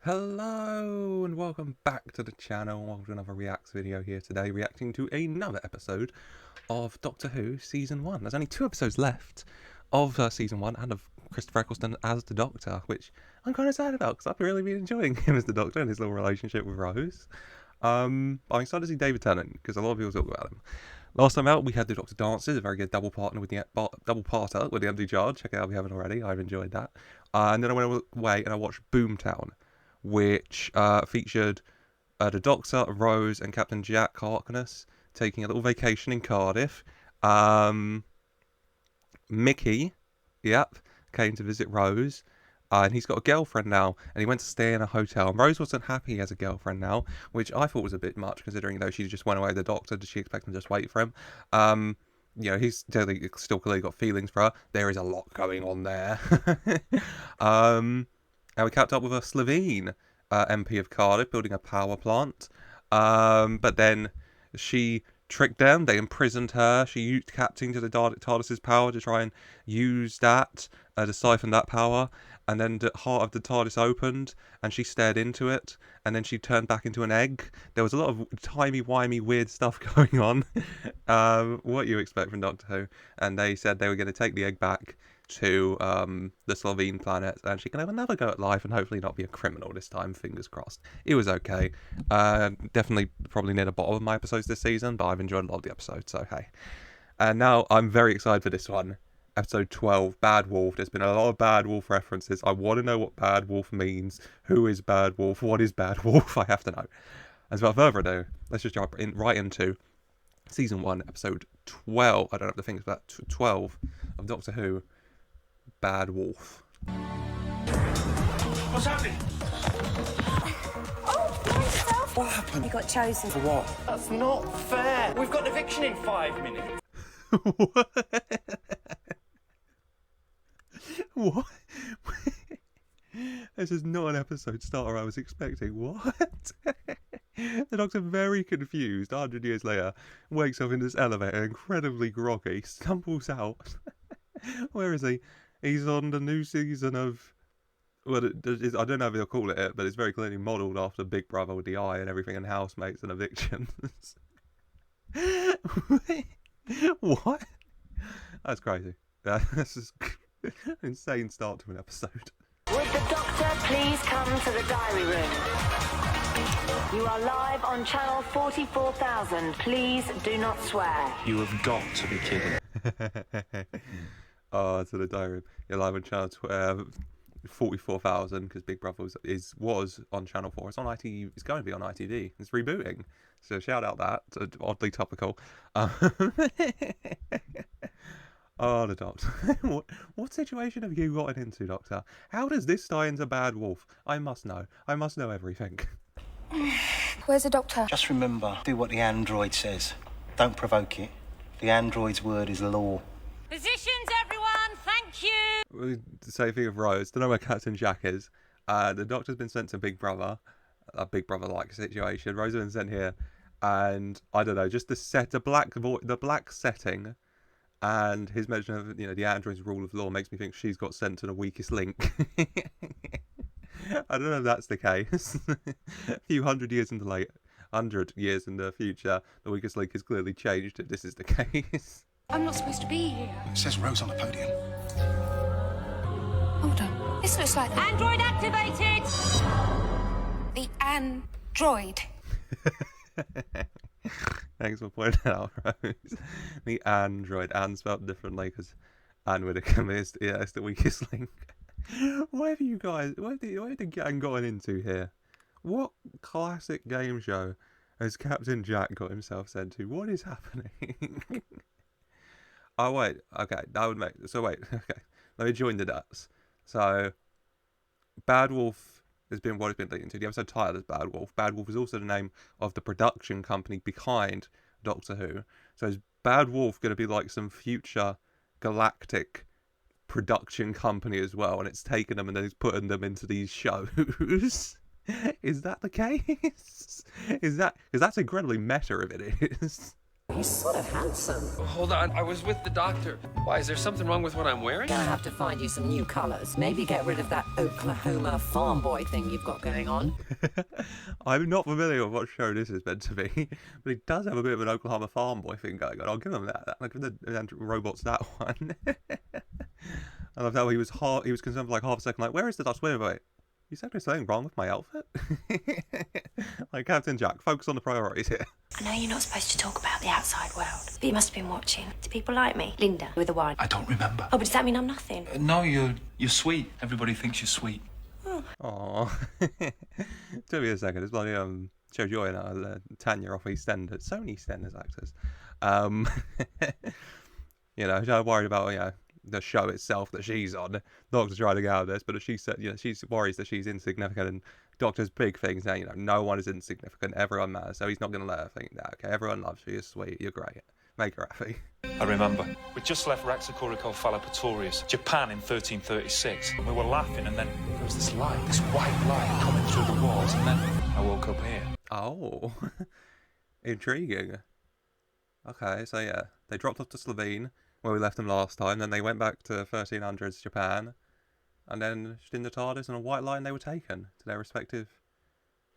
Hello and welcome back to the channel. Welcome to another Reacts video here today, reacting to another episode of Doctor Who Season 1. There's only 2 episodes left of Season 1 and of Christopher Eccleston as the Doctor, which I'm kind of sad about because I've really been enjoying him as the Doctor and his little relationship with Rose. I'm excited to see David Tennant because a lot of people talk about him. Last time out, we had the Doctor Dances, a very good double parter with the MD Jar. Check it out if you haven't already. I've enjoyed that. And then I went away and I watched Boomtown, which featured the Doctor, Rose, and Captain Jack Harkness taking a little vacation in Cardiff. Mickey, came to visit Rose, and he's got a girlfriend now, and he went to stay in a hotel. And Rose wasn't happy he has a girlfriend now, which I thought was a bit much, considering though she just went away with the Doctor. Did she expect him to just wait for him? He's still clearly got feelings for her. There is a lot going on there. And we kept up with a Slovene MP of Cardiff building a power plant. But then she tricked them. They imprisoned her. She used capturing to the TARDIS's power to try and use that to siphon that power. And then the heart of the TARDIS opened, and she stared into it, and then she turned back into an egg. There was a lot of timey-wimey weird stuff going on. What you expect from Doctor Who. And they said they were going to take the egg back to the Slovene planet, and she can have another go at life and hopefully not be a criminal this time, fingers crossed. It was okay. Definitely probably near the bottom of my episodes this season, but I've enjoyed a lot of the episodes, so hey. And now I'm very excited for this one. Episode 12, Bad Wolf. There's been a lot of Bad Wolf references. I want to know what Bad Wolf means. Who is Bad Wolf? What is Bad Wolf? I have to know. As without further ado, let's just jump right into Season 1, Episode 12. I don't have to think of that. 12 of Doctor Who, Bad Wolf. What's happening? Oh, myself. What happened? You got chosen. For what? That's not fair. We've got an eviction in 5 minutes. What? This is not an episode starter I was expecting. What? The Doctor, very confused, 100 years later, wakes up in this elevator, incredibly groggy, stumbles out. Where is he? He's on the new season of... Well, I don't know if they'll call it, but it's very clearly modelled after Big Brother with the eye and everything, and housemates and evictions. What? That's crazy. This is an insane start to an episode. Would the Doctor please come to the diary room? You are live on channel 44,000. Please do not swear. You have got to be kidding. Oh, to the diary room. You're live on channel 44,000 because Big Brother was on channel 4. It's on ITV. It's going to be on ITV. It's rebooting. So shout out that. Oddly topical. Oh, the Doctor. What situation have you gotten into, Doctor? How does this tie into Bad Wolf? I must know. I must know everything. Where's the Doctor? Just remember, do what the android says. Don't provoke it. The android's word is law. Positions, everyone. Thank you. The same thing of Rose. Don't know where Captain Jack is. The Doctor's been sent to Big Brother. A Big Brother-like situation. Rose has been sent here. And, I don't know, just the black setting... And his mention of, the android's rule of law makes me think she's got sent to the weakest link. I don't know if that's the case. A few hundred years in the future, the weakest link has clearly changed if this is the case. I'm not supposed to be here. It says Rose on the podium. Hold on. This looks like Android activated. the android. Thanks for pointing out, Rose. The android, and spelled differently because Anne Widdecombe is the weakest link. What have the gang gotten into here? What classic game show has Captain Jack got himself sent to? What is happening? Oh wait, okay, that would make okay. Let me join the dots. So, Bad Wolf has been what it's been leading to. The episode title is Bad Wolf. Bad Wolf is also the name of the production company behind Doctor Who. So is Bad Wolf going to be like some future galactic production company as well? And it's taken them and then it's putting them into these shows. Is that the case? Is that... Because that's incredibly meta if it is. He's sort of handsome. Hold on, I was with the doctor. Why, is there something wrong with what I'm wearing? Gonna have to find you some new colours. Maybe get rid of that Oklahoma farm boy thing you've got going on. I'm not familiar with what show this is meant to be, but he does have a bit of an Oklahoma farm boy thing going on. I'll give him that. I'll give the robots that one. I love how he was concerned for like half a second, like, where is the Dutch women? Wait, you said there's something wrong with my outfit? Like, Captain Jack, focus on the priorities here. I know you're not supposed to talk about the outside world, but you must have been watching. Do people like me? Linda, with the wine. I don't remember. Oh, but does that mean I'm nothing? No, you're sweet. Everybody thinks you're sweet. Aww. Took me a second. It's bloody shows you in Tanya off EastEnders. So many EastEnders actors. You know, I'm worried about the show itself that she's on. Doctor's trying to get out of this, but she said, she's worries that she's insignificant, and Doctor's big thing is that, no one is insignificant, everyone matters, so he's not going to let her think that. Okay, everyone loves you, you're sweet, you're great, make her happy. I remember. We just left Raxacoricofallapatorius, Japan in 1336, and we were laughing, and then there was this light, this white light coming through the walls, and then I woke up here. Oh, intriguing. Okay, so yeah, they dropped off to Slovene, where we left them last time, then they went back to 1300s Japan, and then in the TARDIS and a white line they were taken to their respective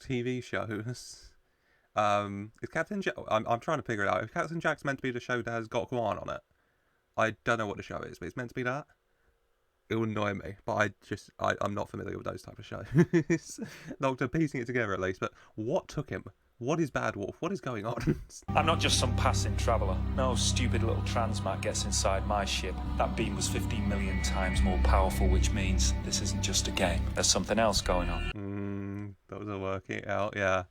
TV shows. Is Captain Jack... I'm trying to figure it out. If Captain Jack's meant to be the show that has got Kwan on it, I don't know what the show is, but it's meant to be that. It would annoy me, but I'm not familiar with those type of shows. Doctor piecing it together at least, but what took him? What is Bad Wolf? What is going on? I'm not just some passing traveller. No stupid little transmat gets inside my ship. That beam was 15 million times more powerful, which means this isn't just a game. There's something else going on. Those are working out, yeah.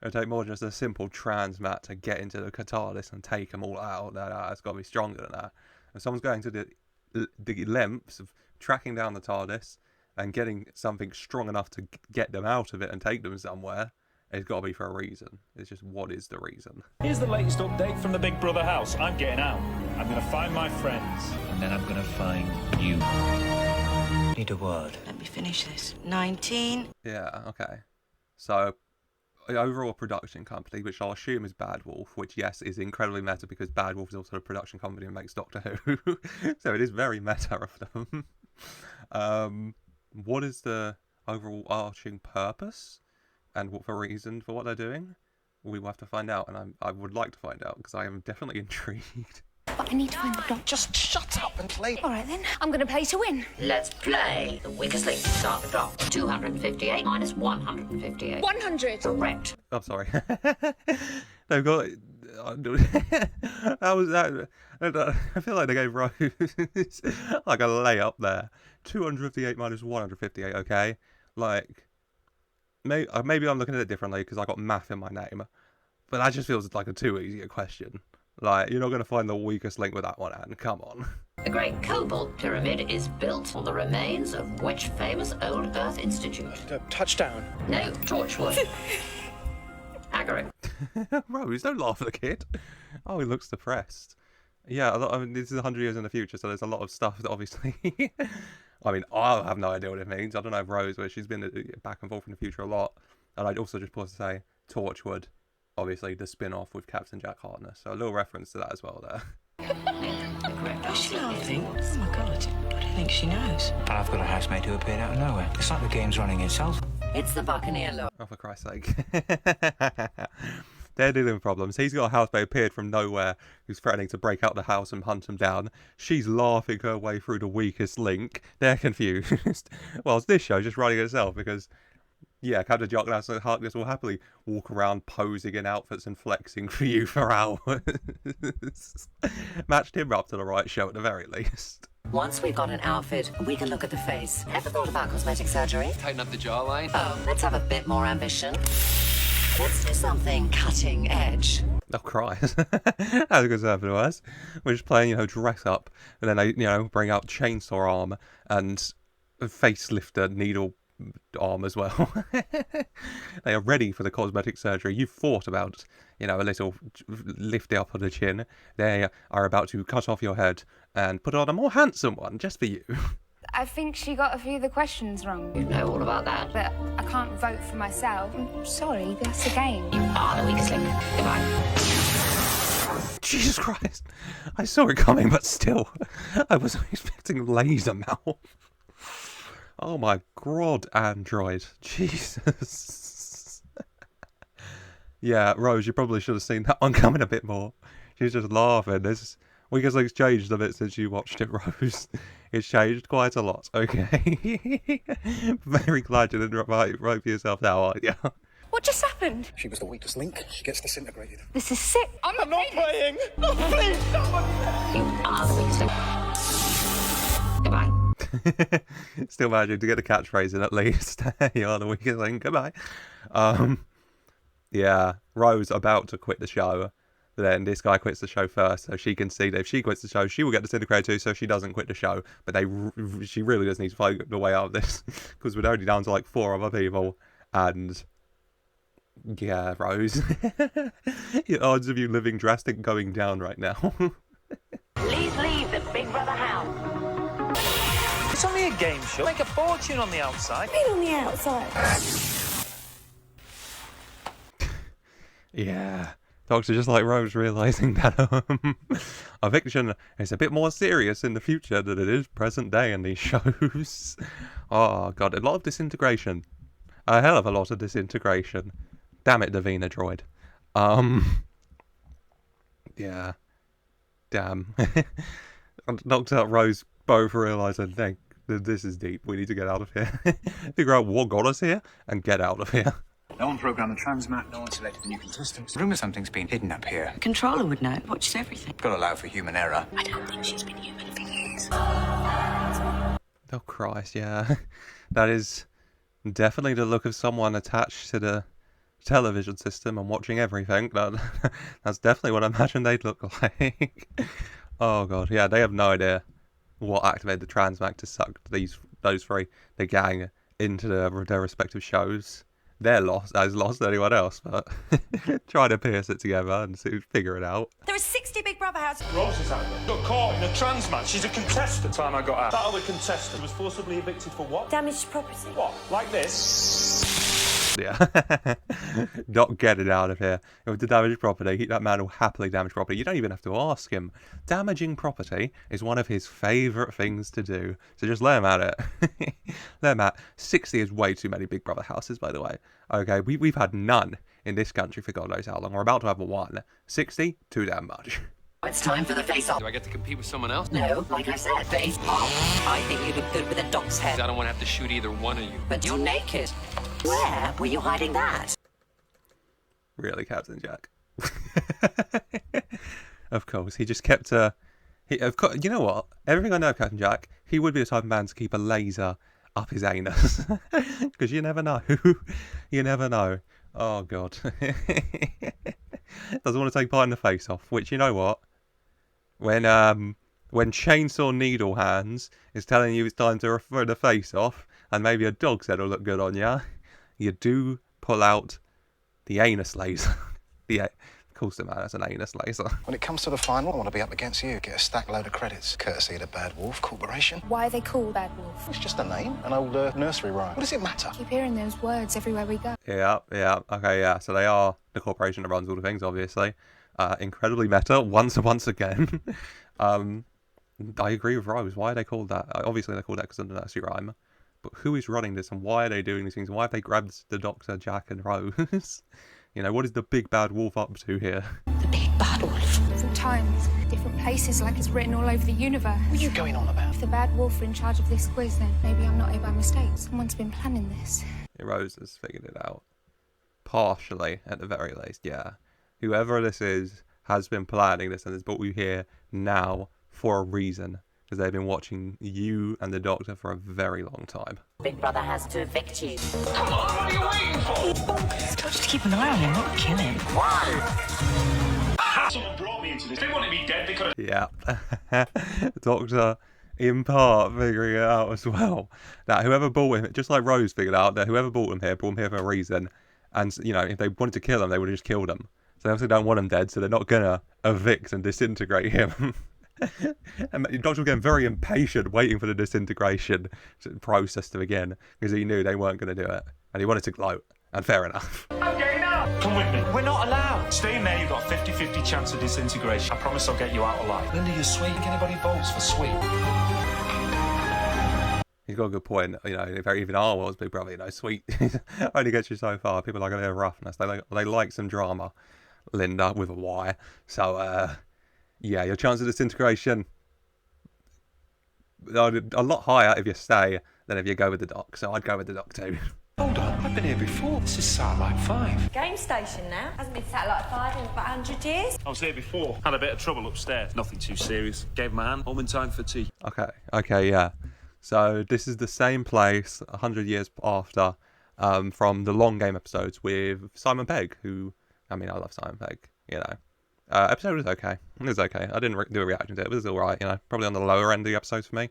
It'd take more than just a simple transmat to get into the TARDIS and take them all out. It's got to be stronger than that. If someone's going to the lengths of tracking down the TARDIS and getting something strong enough to get them out of it and take them somewhere, it's got to be for a reason. It's just, what is the reason? Here's the latest update from the Big Brother house. I'm getting out. I'm going to find my friends. And then I'm going to find you. Need a word. Let me finish this. 19. Yeah, okay. So, the overall production company, which I'll assume is Bad Wolf, which, yes, is incredibly meta because Bad Wolf is also a production company and makes Doctor Who. So it is very meta of them. What is the overall arching purpose? And what for reason for what they're doing? We will have to find out, and I would like to find out, because I am definitely intrigued. But I need to find the doctor. Just shut up and play. All right, then. I'm going to play to win. Let's play. The weakest link. Start the clock. 258 minus 158. 100. Correct. I'm sorry. They've got... How was that? I feel like they gave Rose like a layup there. 258 minus 158, okay? Like... Maybe I'm looking at it differently because I got math in my name, but that just feels like a too easy a question. Like, you're not going to find the weakest link with that one, Anne. Come on. The Great Cobalt Pyramid is built on the remains of which famous old Earth institute? Touchdown. No, Torchwood. Agaric. Rose, don't laugh at the kid. Oh, he looks depressed. Yeah, this is 100 years in the future, so there's a lot of stuff that obviously... I mean, I have no idea what it means. I don't know if Rose, where she's been back and forth in the future a lot. And I'd also just pause to say, Torchwood, obviously the spin-off with Captain Jack Harkness. So a little reference to that as well there. Is she laughing? Oh my god, I don't think she knows. I've got a housemate who appeared out of nowhere. It's like the game's running itself. It's the Buccaneer law. Oh, for Christ's sake. They're dealing with problems. He's got a housemate appeared from nowhere who's threatening to break out the house and hunt him down. She's laughing her way through the weakest link. They're confused. Well, it's this show just running itself because, yeah, Captain Jack Harkness will happily walk around posing in outfits and flexing for you for hours. Matched him up to the right show at the very least. Once we've got an outfit, we can look at the face. Ever thought about cosmetic surgery? Tighten up the jawline. Oh, let's have a bit more ambition. Let's do something cutting edge. Oh, Christ. That's a good serve to us. We're just playing, dress up, and then they, bring out chainsaw arm and facelifter needle arm as well. They are ready for the cosmetic surgery. You've thought about, a little lift up on the chin. They are about to cut off your head and put on a more handsome one just for you. I think she got a few of the questions wrong. You know all about that. But I can't vote for myself. I'm sorry, that's the game. You are the weakest link. Goodbye. Jesus Christ. I saw it coming, but still. I wasn't expecting laser mouth. Oh my god, Android. Jesus. Yeah, Rose, you probably should have seen that one coming a bit more. She's just laughing. We guess it's changed a bit since you watched it, Rose. It's changed quite a lot, okay? Very glad you didn't write for yourself now, aren't you? What just happened? She was the weakest link. She gets disintegrated. This is sick. I'm not playing. No, please, somebody. You are the weakest link. Goodbye. Still managing to get a catchphrase in at least. You are the weakest link. Goodbye. Yeah, Rose about to quit the show. But then this guy quits the show first, so she can see that if she quits the show, she will get disintegrated too, so she doesn't quit the show. But she really does need to find the way out of this, because we're only down to like 4 other people, and yeah, Rose, your odds of you living drastic going down right now. Please leave the Big Brother house. It's only a game show. Make a fortune on the outside. Been on the outside. Yeah. Doctor, just like Rose, realising that eviction is a bit more serious in the future than it is present day in these shows. Oh, God, a lot of disintegration. A hell of a lot of disintegration. Damn it, Davina droid. Yeah. Damn. Doctor, Rose both realise, I think, that this is deep. We need to get out of here. Figure out what got us here and get out of here. No one programmed the transmat, no one selected the new contestants. Rumour something's been hidden up here. The controller would know. Watches everything. Gotta allow for human error. I don't think she's been human for years. Oh, Christ, yeah. That is definitely the look of someone attached to the television system and watching everything. That's definitely what I imagine they'd look like. Oh, God, yeah, they have no idea what activated the transmat to suck those three, the gang, into their respective shows. They're lost as anyone else, but try to piece it together and figure it out. There are 60 Big Brother houses. Rose is out there. Got caught in a transmat. She's a contestant. Time I got out. That other contestant was forcibly evicted for what? Damaged property. What? Like this? Yeah. Not get it out of here. With the damaged property, that man will happily damage property. You don't even have to ask him. Damaging property is one of his favourite things to do. So just let him at it. Let him at. 60 is way too many Big Brother houses, by the way. Okay, we've had none in this country for God knows how long. We're about to have 1. 60, too damn much. It's time for the face-off. Do I get to compete with someone else? No, like I said, face-off. I think you look good with a dog's head. I don't want to have to shoot either one of you. But you're naked. Where were you hiding that? Really, Captain Jack? Of course, he just kept you know what? Everything I know of Captain Jack, he would be the type of man to keep a laser up his anus. Because you never know. You never know. Oh, God. Doesn't want to take part in the face-off, which, you know what? When Chainsaw Needle Hands is telling you it's time to throw the face-off, and maybe a dog's head will look good on you, you do pull out the anus laser. Of course, the man has an anus laser. When it comes to the final, I want to be up against you. Get a stack load of credits, courtesy of the Bad Wolf Corporation. Why are they called Bad Wolf? It's just a name, an old nursery rhyme. What does it matter? Keep hearing those words everywhere we go. Yeah, okay, yeah. So they are the corporation that runs all the things, obviously. Incredibly meta, once again. I agree with Rose. Why are they called that? Obviously, they're called that because of the nursery rhyme. But who is running this, and why are they doing these things? Why have they grabbed the Doctor, Jack, and Rose? You know, what is the big bad wolf up to here? The Big Bad Wolf. Different times, different places, like it's written all over the universe. What are you going on about? If the Bad Wolf are in charge of this quiz, then maybe I'm not here by mistake. Someone's been planning this. Rose has figured it out. Partially, at the very least, yeah. Whoever this is has been planning this and has brought you here now for a reason. Because they've been watching you and the Doctor for a very long time. Big Brother has to evict you. Come on, what are you waiting for? Just to keep an eye on him, not kill him. Someone brought me into this. They wanted me dead. They could have. Yeah. Doctor, in part, figuring it out as well. That whoever brought him, just like Rose figured out, that whoever brought him here for a reason. And, you know, if they wanted to kill him, they would have just killed him. So they obviously don't want him dead, so they're not going to evict and disintegrate him. And the Doctor was getting very impatient, waiting for the disintegration process to begin, because he knew they weren't going to do it, and he wanted to gloat. And fair enough. I'm getting out. Come with me. We're not allowed. Stay in there, you've got a 50-50 chance of disintegration. I promise I'll get you out alive. Linda, you're sweet. Think anybody votes for sweet? He's got a good point. You know, if even our world's Big Brother, you know, sweet only gets you so far. People like a bit of roughness. They like some drama. Linda with a Y. So, yeah, your chance of disintegration a lot higher if you stay than if you go with the doc. So I'd go with the doc too. Hold on, I've been here before. This is Satellite 5. Game station now. Hasn't been Satellite 5 in about 100 years. I was here before. Had a bit of trouble upstairs. Nothing too serious. Gave him a hand. Home in time for tea. Okay, yeah. So this is the same place 100 years after from the long game episodes with Simon Pegg, who, I mean, I love Simon Pegg, you know. Episode was okay. It was okay. I didn't do a reaction to it. It was alright, you know. Probably on the lower end of the episodes for me.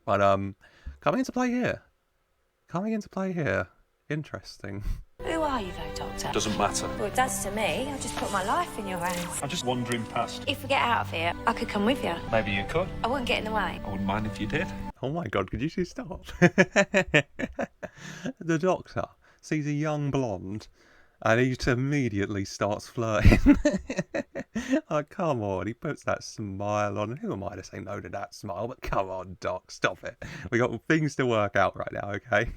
But coming into play here. Interesting. Who are you, though, Doctor? Doesn't matter. Well, it does to me. I just put my life in your hands. I'm just wandering past. If we get out of here, I could come with you. Maybe you could. I wouldn't get in the way. I wouldn't mind if you did. Oh my god, could you see stop? The Doctor sees a young blonde and he immediately starts flirting. Oh, come on, he puts that smile on. Who am I to say no to that smile? But come on, Doc, stop it. We got things to work out right now, okay?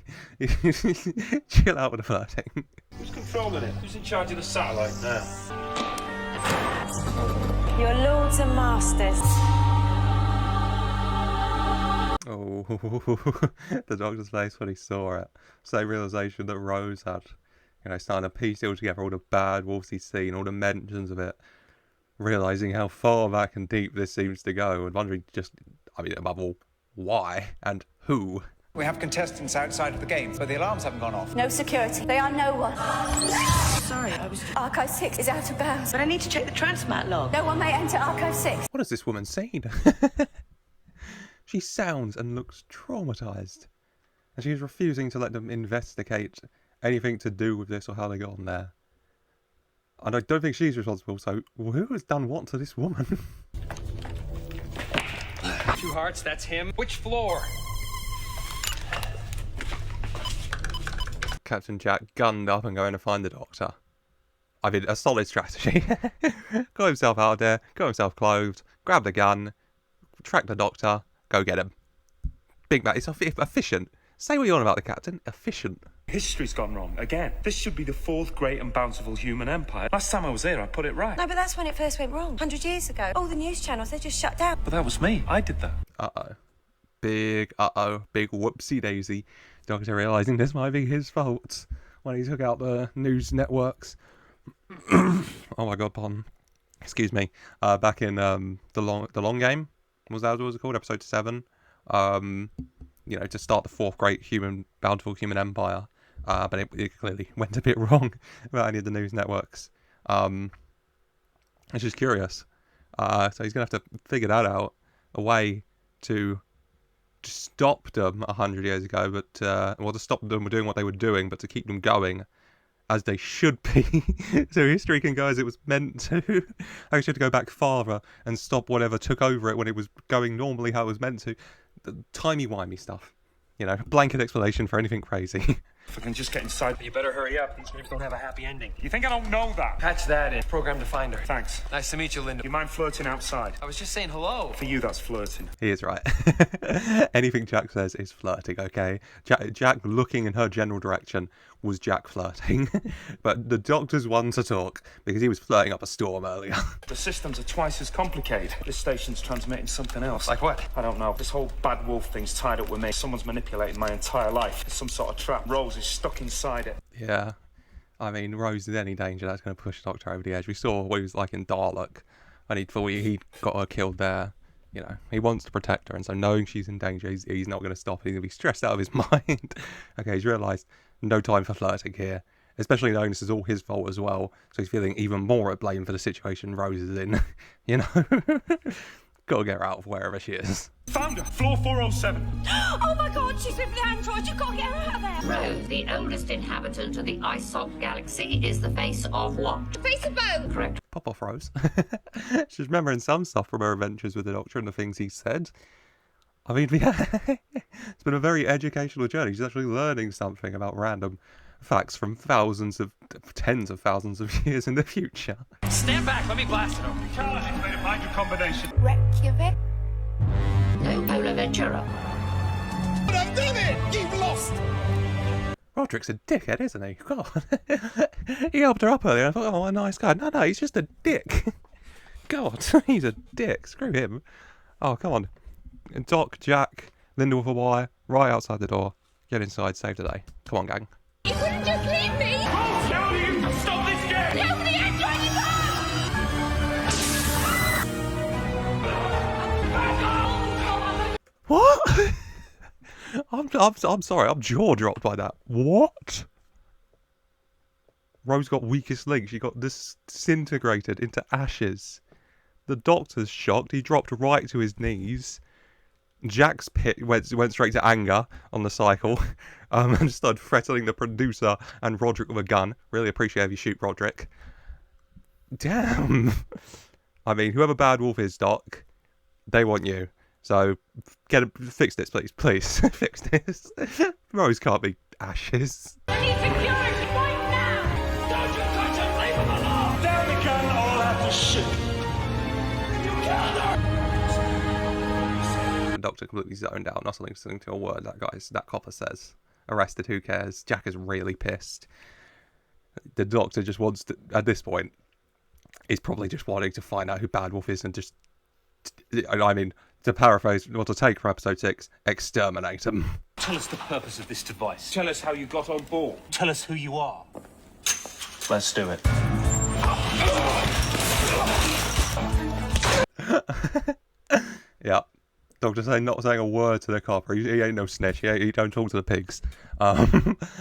Chill out with the flirting. Who's controlling it? Who's in charge of the satellite now? Your lords and masters. Oh, the Doctor's face when he saw it. Same realisation that Rose had. You know, starting to piece all together all the bad wolves he's seen, all the mentions of it. Realising how far back and deep this seems to go, and wondering just, I mean, above all, why and who. We have contestants outside of the game, but the alarms haven't gone off. No security. They are no one. Sorry, Archive 6 is out of bounds. But I need to check the transmat log. No one may enter Archive 6. What has this woman seen? She sounds and looks traumatised. And she's refusing to let them investigate anything to do with this or how they got on there. And I don't think she's responsible, so who has done what to this woman? 2 hearts, that's him. Which floor? Captain Jack gunned up and going to find the Doctor. I mean, a solid strategy. Got himself out there, got himself clothed, grabbed the gun, track the Doctor, go get him. Big man, it's efficient. Say what you want about the Captain. Efficient. History's gone wrong again. This should be the 4th great and bountiful human empire. Last time I was here, I put it right. No, but that's when it first went wrong. 100 years ago. All the news channels, they just shut down. But that was me. I did that. Big whoopsie daisy. Doctor realising this might be his fault when he took out the news networks. Oh my god, pardon. Excuse me. Back in the long game, was that what it was called? Episode 7. You know, to start the 4th great bountiful human empire. But it clearly went a bit wrong about any of the news networks. It's just curious. So he's going to have to figure that out. A way to stop them 100 years ago, but to stop them doing what they were doing, but to keep them going as they should be. So history can go as it was meant to. I should go back farther and stop whatever took over it when it was going normally how it was meant to. The timey-wimey stuff. You know, blanket explanation for anything crazy. If I can just get inside. You better hurry up. These games don't have a happy ending. You think I don't know that? Patch that in. Program to find her. Thanks. Nice to meet you, Linda. You mind flirting outside? I was just saying hello. For you, that's flirting. He is right. Anything Jack says is flirting, okay? Jack looking in her general direction was Jack flirting. But the Doctor's one to talk because he was flirting up a storm earlier. The systems are twice as complicated. This station's transmitting something else. Like what? I don't know. This whole bad wolf thing's tied up with me. Someone's manipulating my entire life. It's some sort of trap. Rose is stuck inside it. Yeah. I mean, Rose in any danger, that's going to push the Doctor over the edge. We saw what he was like in Dalek when he got her killed there. You know, he wants to protect her, and so knowing she's in danger, he's not going to stop. He's going to be stressed out of his mind. Okay, he's realised no time for flirting here, especially knowing this is all his fault as well. So he's feeling even more at blame for the situation Rose is in. You know, got to get her out of wherever she is. Found her, floor 407. Oh my god, she's with the android. You've got to get her out of there. Rose, the oldest inhabitant of the Isop galaxy, is the face of what? The face of bone. Correct. Pop off, Rose. She's remembering some stuff from her adventures with the Doctor and the things he said. I mean, yeah, it's been a very educational journey. She's actually learning something about random facts from tens of thousands of years in the future. Stand back, let me blast it open. Charles has made a binder combination. Reykjavik. No Polar Ventura. But I've done it! You've lost! Roderick's a dickhead, isn't he? God. He helped her up earlier. I thought, oh, a nice guy. No, he's just a dick. God, he's a dick. Screw him. Oh, come on. Doc, Jack, Linda with a wire, right outside the door. Get inside, save the day. Come on, gang. You couldn't just leave me! I'll tell you to stop this game! Nobody enjoy What? I'm sorry, I'm jaw dropped by that. What? Rose got weakest link. She got disintegrated into ashes. The doctor's shocked. He dropped right to his knees. Jack's pit went straight to anger on the cycle, and just started threatening the producer and Roderick with a gun. Really appreciate if you shoot Roderick. Damn. I mean, whoever Bad Wolf is, Doc, they want you. So fix this, please. Please fix this. Rose can't be ashes. I need security right now! Don't you touch him! Leave him alone! Down the gun, or I'll have to shoot. You killed her! The doctor completely zoned out, not listening to a word that copper says. Arrested, who cares? Jack is really pissed. The doctor just wants to, at this point, is probably just wanting to find out who Bad Wolf is and just, I mean, to paraphrase, or to take from episode 6, exterminate him. Tell us the purpose of this device. Tell us how you got on board. Tell us who you are. Let's do it. Yeah. Doctor not saying a word to the copper. He ain't no snitch. He don't talk to the pigs.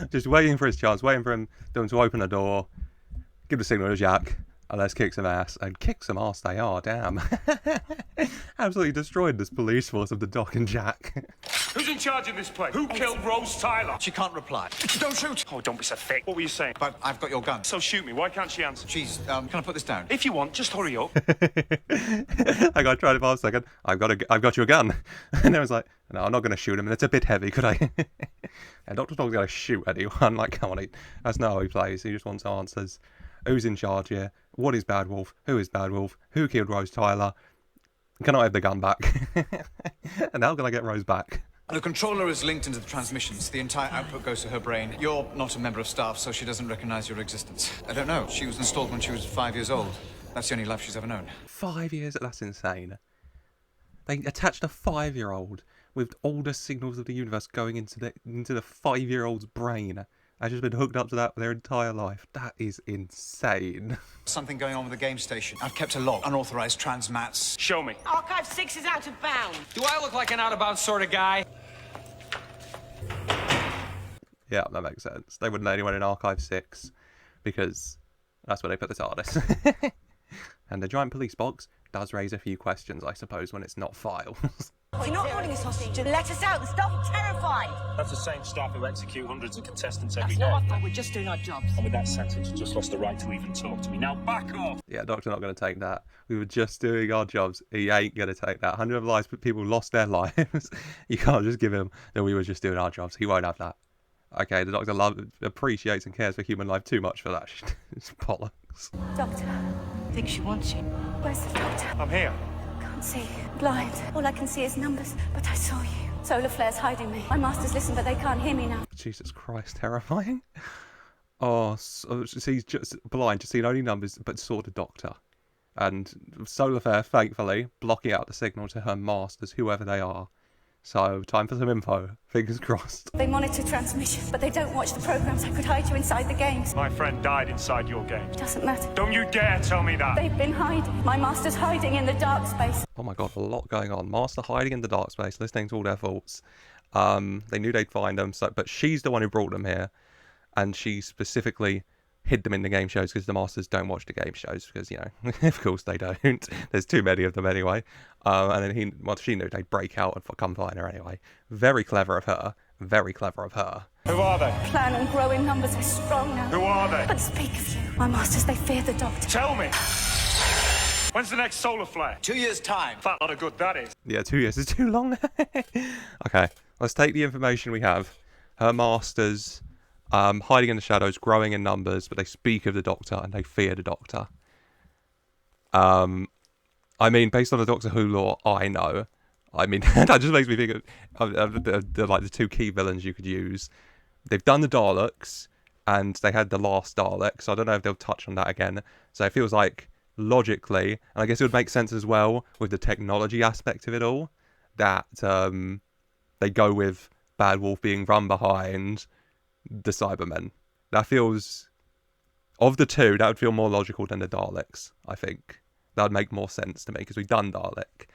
Just waiting for his chance, waiting for him to open the door, give the signal to Jack, and let's kick some ass. And kick some ass they are, damn. Absolutely destroyed this police force of the Doc and Jack. Who's in charge of this place? Who killed Rose Tyler? She can't reply. Don't shoot! Oh, don't be so thick. What were you saying? But I've got your gun. So shoot me. Why can't she answer? She's, can I put this down? If you want, just hurry up. I got tried it for a second. I've got your gun. And I was like, no, I'm not going to shoot him. And it's a bit heavy, could I? And Doctor's not going to shoot anyone. Like, come on, that's not how he plays. He just wants answers. Who's in charge here? What is Bad Wolf? Who is Bad Wolf? Who killed Rose Tyler? Can I have the gun back? And how can I get Rose back? The controller is linked into the transmissions. The entire output goes to her brain. You're not a member of staff, so she doesn't recognize your existence. I don't know. She was installed when she was 5 years old. That's the only life she's ever known. 5 years? That's insane. They attached a 5-year-old with all the signals of the universe going into the 5-year-old's brain. I've just been hooked up to that for their entire life. That is insane. Something going on with the game station. I've kept a log. Unauthorized transmats. Show me. Archive 6 is out of bounds. Do I look like an out-of-bounds sort of guy? Yeah, that makes sense. They wouldn't let anyone in Archive 6 because that's where they put the TARDIS. And the giant police box does raise a few questions, I suppose, when it's not files. We're not holding us hostage. Let us out. The staff are terrified. That's the same staff who execute hundreds of contestants every day. That's not our fault. We're just doing our jobs. And with that sentence, you just lost the right to even talk to me. Now back off! Yeah, Doctor not going to take that. We were just doing our jobs. He ain't going to take that. 100 of lives, people lost their lives. You can't just give him that we were just doing our jobs. He won't have that. Okay, the Doctor appreciates and cares for human life too much for that. It's bollocks. Doctor, I think she wants you. where's the doctor? I'm here. Can't see. Blind. All I can see is numbers, but I saw you. Solar flares hiding me. My masters listen, but they can't hear me now. Jesus Christ, terrifying. Oh, so she's just blind, just seeing only numbers, but saw the Doctor. And solar flare, thankfully, blocking out the signal to her masters, whoever they are. So, time for some info. Fingers crossed. They monitor transmission, but they don't watch the programs. I could hide you inside the games. My friend died inside your game. Doesn't matter. Don't you dare tell me that. They've been hiding. My master's hiding in the dark space. Oh my god, a lot going on. Master hiding in the dark space, listening to all their thoughts. They knew they'd find them, but she's the one who brought them here. And she specifically hid them in the game shows because the masters don't watch the game shows because, you know, of course they don't. There's too many of them anyway. And then she knew they'd break out and come find her anyway. Very clever of her. Very clever of her. Who are they? Plan and grow in numbers are strong now. Who are they? But speak of you. My masters, they fear the Doctor. Tell me. When's the next solar flare? 2 years' time. Fat lot of good that is. Yeah, 2 years is too long. Okay, let's take the information we have. Her masters hiding in the shadows, growing in numbers, but they speak of the Doctor and they fear the Doctor. I mean, based on the Doctor Who lore I know, I mean, that just makes me think of the two key villains you could use. They've done the Daleks, and they had the last Dalek, so I don't know if they'll touch on that again. So it feels like, logically, and I guess it would make sense as well with the technology aspect of it all, that they go with Bad Wolf being run behind the Cybermen. That feels, of the two, that would feel more logical than the Daleks, I think. That would make more sense to me, because we've done Dalek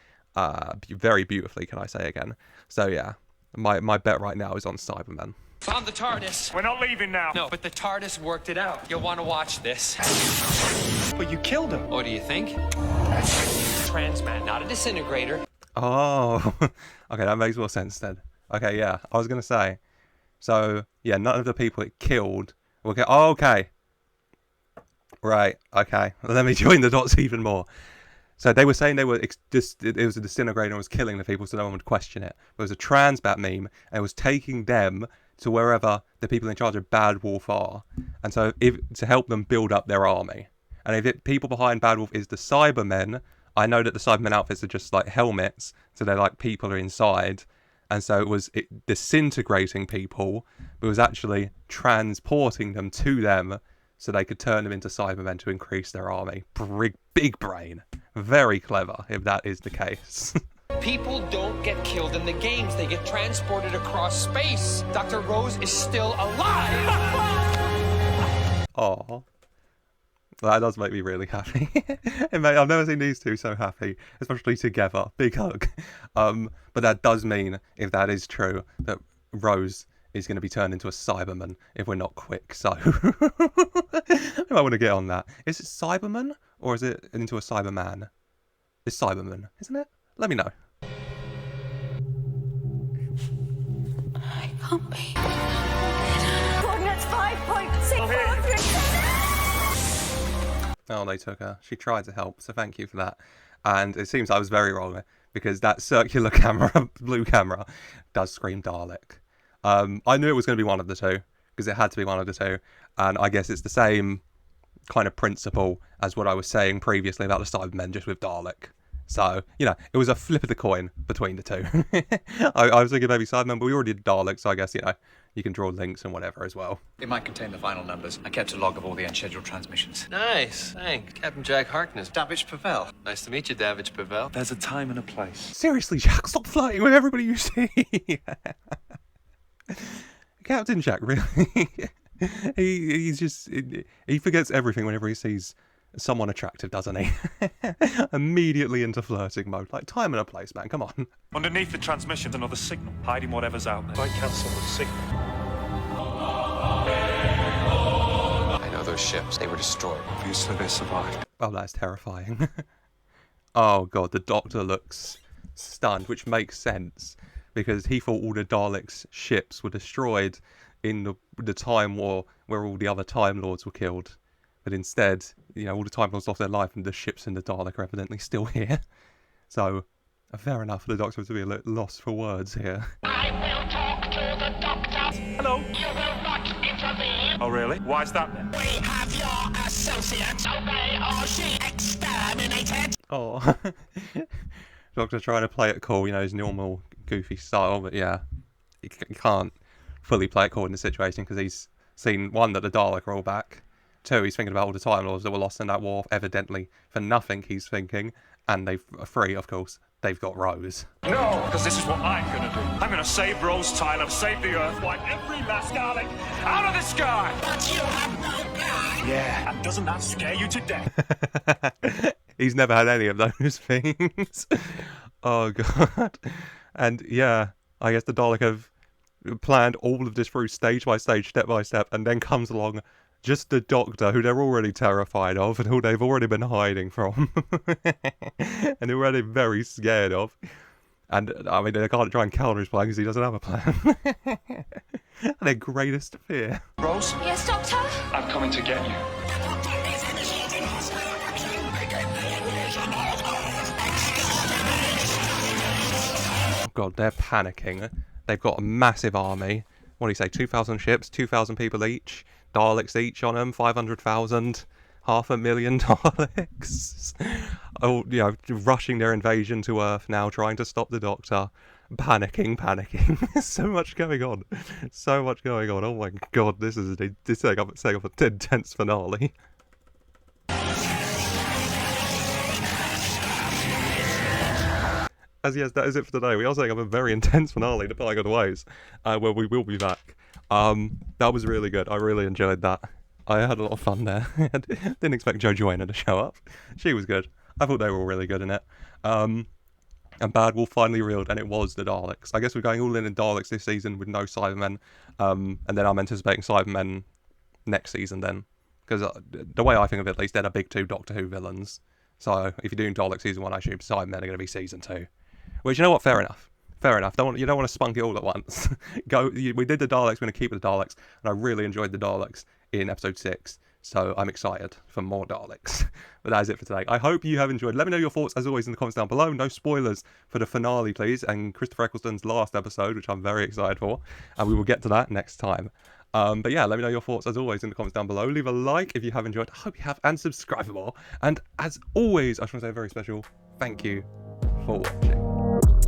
very beautifully, can I say again. So yeah, my bet right now is on Cybermen. Found the TARDIS. We're not leaving now. No, but the TARDIS worked it out. You'll want to watch this. But you killed him. What do you think? Transmat, not a disintegrator. Oh, okay, that makes more sense then. Okay, yeah, I was going to say. So, yeah, none of the people it killed will get... Oh, okay. Right, okay. Let me join the dots even more. So they were saying it was a disintegrator and was killing the people so no one would question it. It was a Transbat meme and it was taking them to wherever the people in charge of Bad Wolf are. And so to help them build up their army. And if people behind Bad Wolf is the Cybermen, I know that the Cybermen outfits are just like helmets, so they're like people are inside. And so it was disintegrating people, but it was actually transporting them to them so they could turn them into Cybermen to increase their army. Big brain. Very clever, if that is the case. People don't get killed in the games. They get transported across space. Dr. Rose is still alive. Oh, that does make me really happy. I've never seen these two so happy, especially together. Big hug. But that does mean, if that is true, that Rose is going to be turned into a Cyberman if we're not quick. So I might want to get on that. Is it Cyberman or is it into a Cyberman? It's Cyberman, isn't it? Let me know. I can't be. Coordinates 5.6. Oh, they took her. She tried to help, so thank you for that. And it seems I was very wrong, because that circular camera, blue camera, does scream Dalek. I knew it was going to be one of the two, because it had to be one of the two. And I guess it's the same kind of principle as what I was saying previously about the Cybermen, just with Dalek. So, it was a flip of the coin between the two. I was thinking maybe Cybermen, but we already did Dalek, so I guess, you can draw links and whatever as well. It might contain the final numbers. I kept a log of all the unscheduled transmissions. Nice. Thanks. Captain Jack Harkness. David Pavel. Nice to meet you, David Pavel. There's a time and a place. Seriously, Jack, stop flirting with everybody you see. Captain Jack, really? he forgets everything whenever he sees someone attractive, doesn't he? Immediately into flirting mode. Like, time and a place, man, come on. Underneath the transmission's another signal, hiding whatever's out there. I cancel the signal. I know those ships. They were destroyed. Obviously they survived. Oh, that's terrifying. Oh, God, the Doctor looks stunned, which makes sense, because he thought all the Daleks' ships were destroyed in the Time War where all the other Time Lords were killed. But instead, all the Time Lords lost their life and the ships in the Dalek are evidently still here. So, fair enough for the Doctor to be a little lost for words here. I will talk to the Doctor. Hello. You will not intervene. Oh, really? Why's that then? We have your associates. Obey or she exterminated. Oh. Doctor trying to play it cool, his normal goofy style, but yeah, he can't fully play it cool in the situation because he's seen, one, that the Dalek are all back. Two, he's thinking about all the Time Lords that were lost in that war, evidently for nothing, he's thinking. And three, of course, they've got Rose. No, because this is what I'm going to do. I'm going to save Rose Tyler, save the Earth, wipe every last Dalek out of the sky. But you have no gun. Yeah, and doesn't that scare you to death? He's never had any of those things. Oh, God. And yeah, I guess the Dalek have planned all of this through stage by stage, step by step, and then comes along just the Doctor, who they're already terrified of and who they've already been hiding from and who are already very scared of. And, I mean, they can't try and counter his plan because he doesn't have a plan. Their greatest fear. Rose? Yes, Doctor? I'm coming to get you. Oh, God, they're panicking. They've got a massive army. what do you say, 2,000 ships, 2,000 people each, Daleks each on them, 500,000, 500,000 Daleks. Oh, you know, rushing their invasion to Earth now, trying to stop the Doctor. Panicking. So much going on. So much going on. Oh my god, this is setting up an intense finale. As yes, that is it for today. We are setting up a very intense finale to Bygone Ways, where we will be back. That was really good. I really enjoyed that. I had a lot of fun there. Didn't expect Jo Joanna to show up. She was good. I thought they were all really good in it. And Bad Wolf finally revealed, and it was the Daleks. I guess we're going all in Daleks this season with no Cybermen, and then I'm anticipating Cybermen next season then. Because the way I think of it, at least, they're the big two Doctor Who villains. So if you're doing Daleks season 1, I assume Cybermen are going to be season 2. Which, you know what, fair enough. You don't want to spunk it all at once. We did the Daleks, we're going to keep with the Daleks, and I really enjoyed the Daleks in episode 6. So I'm excited for more Daleks. But that is it for today. I hope you have enjoyed. Let me know your thoughts, as always, in the comments down below. No spoilers for the finale, please, and Christopher Eccleston's last episode, which I'm very excited for. And we will get to that next time. But yeah, let me know your thoughts, as always, in the comments down below. Leave a like if you have enjoyed. I hope you have, and subscribe for more. And as always, I just want to say a very special thank you for watching.